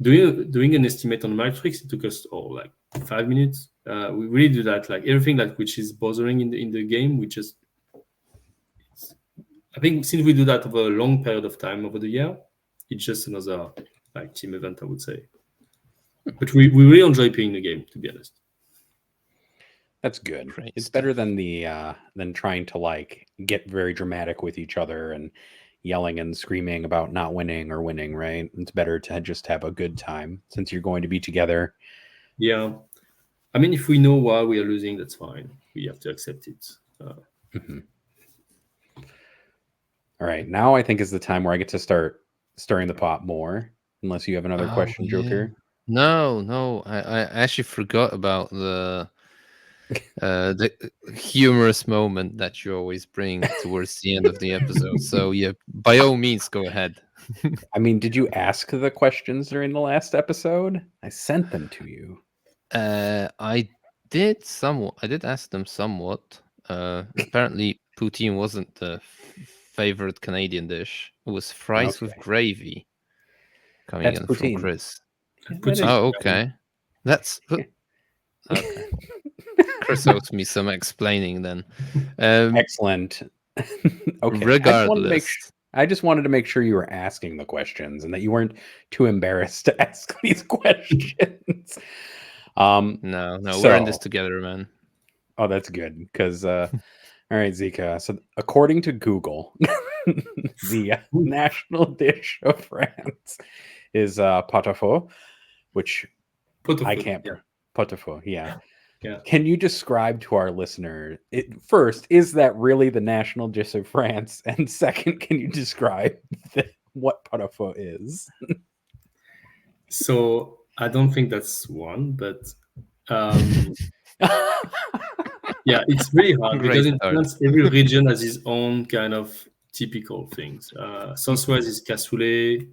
doing an estimate on the matrix. It took us like 5 minutes. We really do that, like everything which is bothering in the game. I think since we do that over a long period of time over the year, it's just another like team event, I would say. But we really enjoy playing the game, to be honest. That's good. It's better than than trying to like get very dramatic with each other and yelling and screaming about not winning or winning, right? It's better to just have a good time since you're going to be together. Yeah. I mean, if we know why we are losing, that's fine. We have to accept it. All right. Now I think is the time where I get to start stirring the pot more, unless you have another question, Joker. No. I actually forgot about the humorous moment that you always bring towards the end of the episode. So yeah, by all means, go ahead. I mean, did you ask the questions during the last episode? I sent them to you. I did ask them somewhat. Apparently, poutine wasn't the favorite Canadian dish. It was fries with gravy. Coming in from Chris. Oh, okay. That's okay. Chris owes me some explaining then. Excellent. Okay. Regardless, I just wanted to make sure you were asking the questions and that you weren't too embarrassed to ask these questions. No, we're in this together, man. Oh, that's good because all right, Zeka. So according to Google, the national dish of France is pot-au-feu, which I can't. Yeah. Pot-au-feu, yeah. Yeah. Can you describe to our listener, first, is that really the national dish of France? And second, can you describe what pot-au-feu is? So I don't think that's one, but yeah, it's really hard Great because in start. France, every region has its own kind of typical things. Southwest is cassoulet,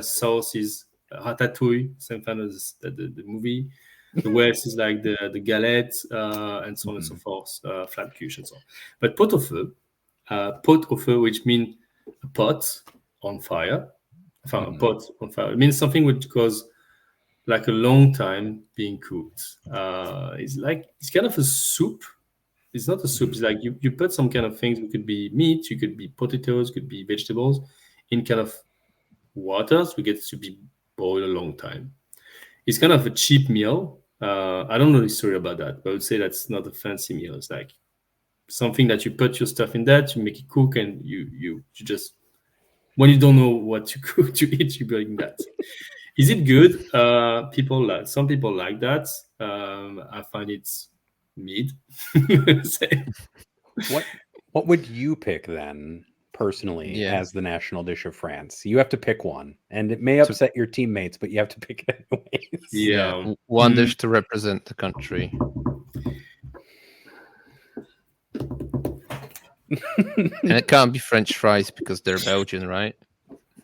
south is ratatouille, same time as the movie. The west is like the galette, and so on and so forth, flat cuche and so on. But pot-au-feu, which means a pot on fire, a pot on fire. It means something which goes like a long time being cooked. It's kind of a soup. It's not a soup. It's like you put some kind of things. It could be meat, you could be potatoes, could be vegetables in kind of waters. We get to be boiled a long time. It's kind of a cheap meal. I don't know the story about that, but I would say that's not a fancy meal. It's like something that you put your stuff in that, you make it cook, and you just, when you don't know what to cook to eat, you bring that. Is it good? Some people like that. I find it's mid. What would you pick then, personally, as the national dish of France? You have to pick one, and it may upset your teammates, but you have to pick it anyways. Yeah, one dish to represent the country. And it can't be French fries because they're Belgian, right?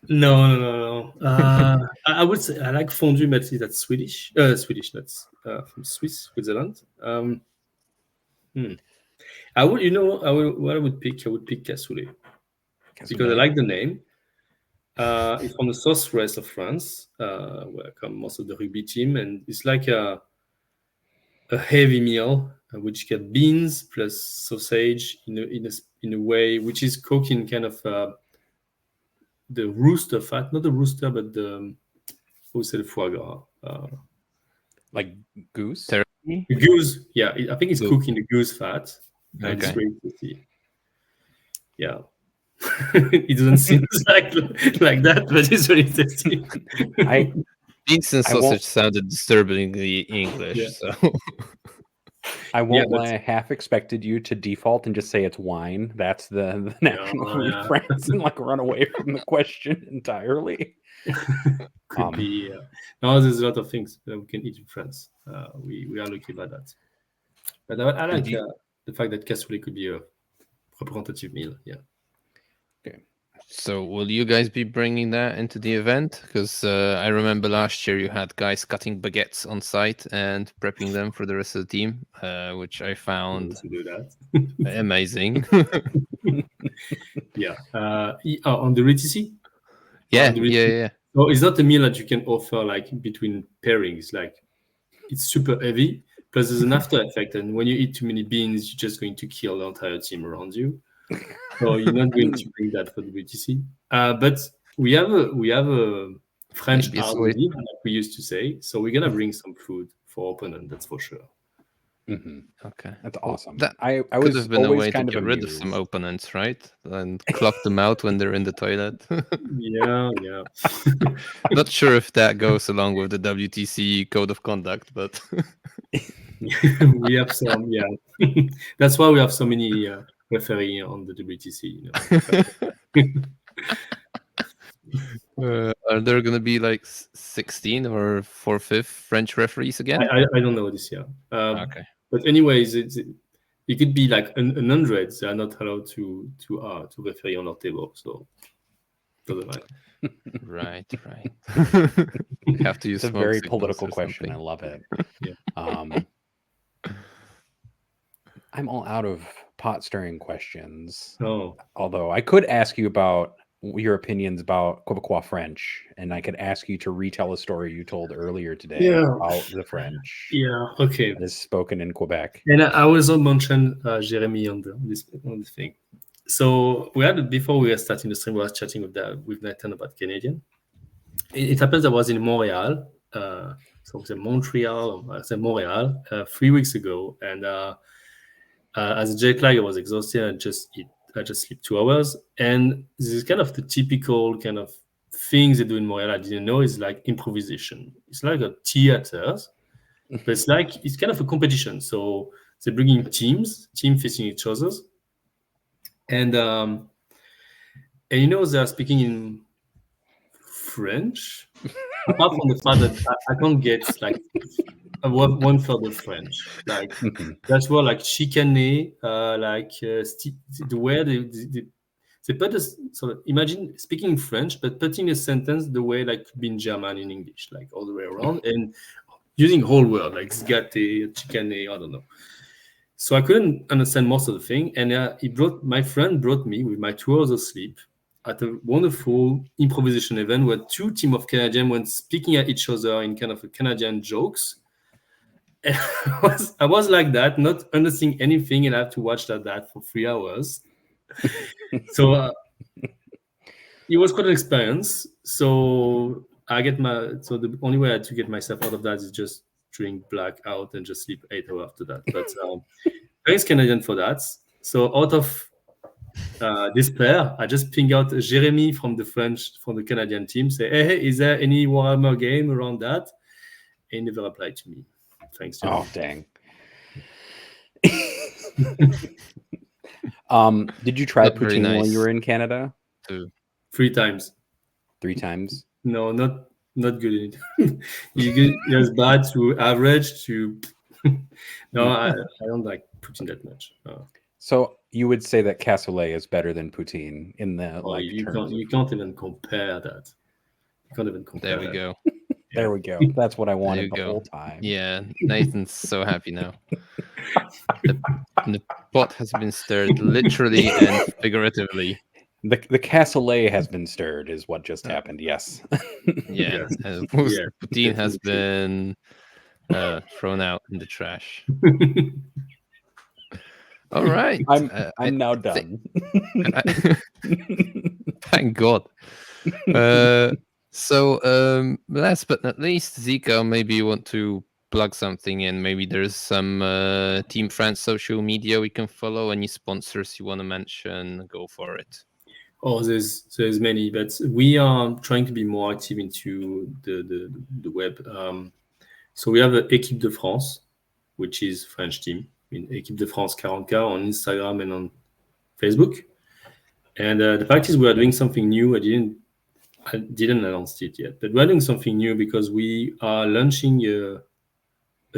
No. I would say I like fondue, but that's Swedish. Swedish, that's from Switzerland. What I would pick? I would pick cassoulet because I like the name. It's from the southwest of France, where come most of the rugby team, and it's like a heavy meal which get beans plus sausage in a way which is cooked in kind of the rooster fat, not the rooster, but the the foie gras, like goose. The goose, yeah. I think it's cooked in the goose fat. And it's very tasty. Yeah. It doesn't seem like that, but it's very tasty. Beans and sausage sounded disturbingly English, so I won't lie. I half expected you to default and just say it's wine. That's the national food of France, and like run away from the question entirely. Could be. No, there's a lot of things that we can eat in France. We are lucky about that. But I like the fact that cassoulet could be a representative meal. Yeah. Okay. So will you guys be bringing that into the event? Because I remember last year you had guys cutting baguettes on site and prepping them for the rest of the team, which I found to do that. Amazing. Yeah. On the WTC? Yeah. So it's not a meal that you can offer like between pairings. Like it's super heavy. Plus there's an after effect, and when you eat too many beans, you're just going to kill the entire team around you. So you're not going to bring that for the WTC. But we have a French R&D, like we used to say. So we're gonna bring some food for opponent. That's for sure. Okay, that's awesome. I was have been a way kind to get of rid of some opponents, right? And clock them out when they're in the toilet. Yeah. Not sure if that goes along with the WTC code of conduct, but we have some. Yeah, that's why we have so many referee on the WTC. Are there going to be like 16 or 4/5 French referees again? I don't know this year. Okay. But anyways, it could be like 100. They are not allowed to referee on our table, so doesn't matter. Right. Have to use it's a very political question. I love it. Yeah. I'm all out of pot stirring questions. Oh. Although I could ask you about your opinions about Quebecois French, and I could ask you to retell a story you told earlier today about the French. Yeah, okay. That is spoken in Quebec. And I also mentioned Jeremy on this thing. So we had, before we were starting the stream, we was chatting with Nathan about Canadian. It happens I was in Montreal, so it's Montreal, I said Montreal, 3 weeks ago, and as a jet lag, I was exhausted. I just sleep 2 hours, and this is kind of the typical kind of things they do in Montreal. I didn't know is like improvisation. It's like a theater, but it's kind of a competition. So they're bringing team facing each other, and you know they are speaking in French. Apart from the fact that I can't get like one third of French, like that's more like chicaner, the way they put this. So imagine speaking in French, but putting a sentence the way like could be in German in English, like all the way around, and using whole word like zgate, chicaner, I don't know. So I couldn't understand most of the thing, and my friend brought me with my 2 hours of sleep at a wonderful improvisation event where 2 teams of Canadians went speaking at each other in kind of a Canadian jokes. And I was like that, not understanding anything, and I have to watch that for 3 hours. So it was quite an experience. So the only way I had to get myself out of that is just drink blackout and just sleep 8 hours after that. But thanks Canadian for that. So out of despair, I just ping out Jeremy from the Canadian team, say, hey, is there any Warhammer game around that? And he never replied to me. Thanks, Jeremy. Oh, dang. Did you try Not very poutine while nice. you were in Canada? 3 times. 3 times? No, not good in it. It was bad to average to. No, I don't like poutine that much. So you would say that cassoulet is better than poutine in the you can't even compare that. You can't even compare. There we go. There we go. That's what I wanted the whole time. Yeah, Nathan's so happy now. The pot has been stirred literally and figuratively. The cassoulet has been stirred is what just happened. Yes. Yeah. Poutine has been thrown out in the trash. All right. I'm now done. Thank God. So last but not least, Zeka, maybe you want to plug something in. Maybe there's some Team France social media we can follow. Any sponsors you want to mention? Go for it. Oh, there's many, but we are trying to be more active into the web. So we have the Équipe de France, which is French team. Équipe de France 40K on Instagram and on Facebook. And the fact is we are doing something new. I didn't announce it yet, but we're doing something new because we are launching a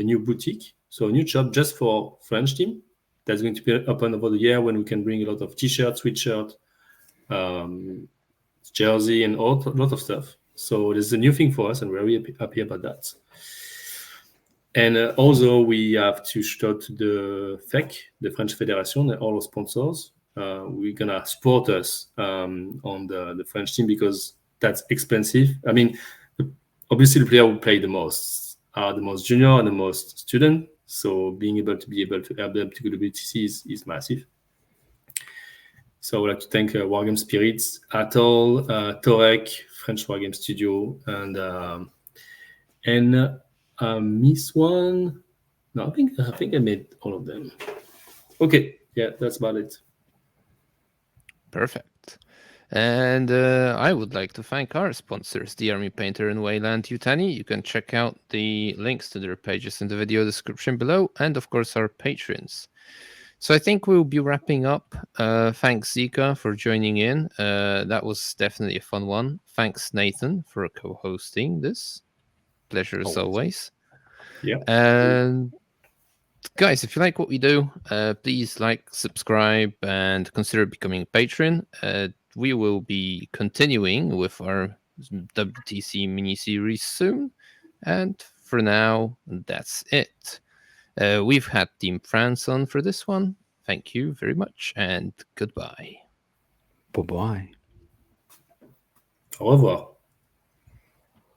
new boutique, so a new shop just for French team that's going to be open over the year when we can bring a lot of t-shirts, sweatshirt, jersey, and a lot of stuff. So this is a new thing for us, and we're really happy about that. And also we have to shout out to the FEC, the French Federation, and all our sponsors. We're gonna support us on the French team because that's expensive. I mean, obviously the player who play the most are the most junior and the most student. So being able to help them to go to WTC is massive. So I would like to thank Wargame Spirits, Atoll, Torek, French Wargame Studio, and miss one. No, I think I made all of them. Okay, yeah, that's about it. Perfect. And I would like to thank our sponsors, the Army Painter and Weyland-Yutani. You can check out the links to their pages in the video description below, and of course our patrons. So I think we'll be wrapping up. Thanks Zeka for joining in. That was definitely a fun one. Thanks Nathan for co-hosting this. Pleasure as always. Yeah. And guys, if you like what we do, please like, subscribe, and consider becoming a patron. We will be continuing with our WTC mini-series soon. And for now, that's it. We've had Team France on for this one. Thank you very much, and goodbye. Bye-bye. Au revoir.